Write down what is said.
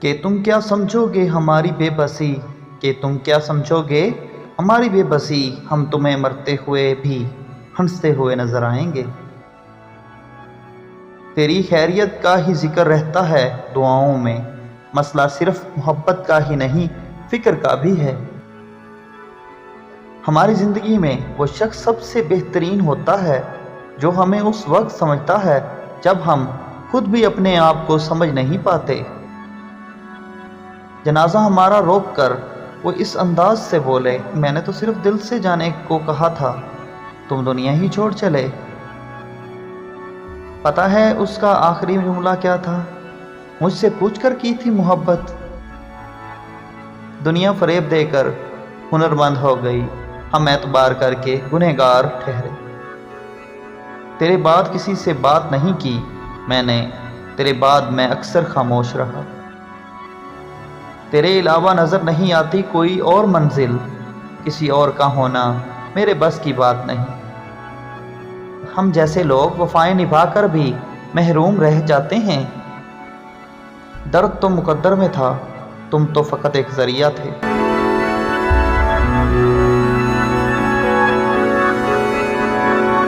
کہ تم کیا سمجھو گے ہماری بے بسی، کہ تم کیا سمجھو گے ہماری بے بسی، ہم تمہیں مرتے ہوئے بھی ہنستے ہوئے نظر آئیں گے۔ تیری خیریت کا ہی ذکر رہتا ہے دعاؤں میں، مسئلہ صرف محبت کا ہی نہیں فکر کا بھی ہے۔ ہماری زندگی میں وہ شخص سب سے بہترین ہوتا ہے جو ہمیں اس وقت سمجھتا ہے جب ہم خود بھی اپنے آپ کو سمجھ نہیں پاتے۔ جنازہ ہمارا روک کر وہ اس انداز سے بولے، میں نے تو صرف دل سے جانے کو کہا تھا، تم دنیا ہی چھوڑ چلے۔ پتہ ہے اس کا آخری جملہ کیا تھا؟ مجھ سے پوچھ کر کی تھی محبت۔ دنیا فریب دے کر ہنرمند ہو گئی، ہم اعتبار کر کے گنہگار ٹھہرے۔ تیرے بعد کسی سے بات نہیں کی میں نے، تیرے بعد میں اکثر خاموش رہا۔ تیرے علاوہ نظر نہیں آتی کوئی اور منزل، کسی اور کا ہونا میرے بس کی بات نہیں۔ ہم جیسے لوگ وفائیں نبھا کر بھی محروم رہ جاتے ہیں۔ درد تو مقدر میں تھا، تم تو فقط ایک ذریعہ تھے۔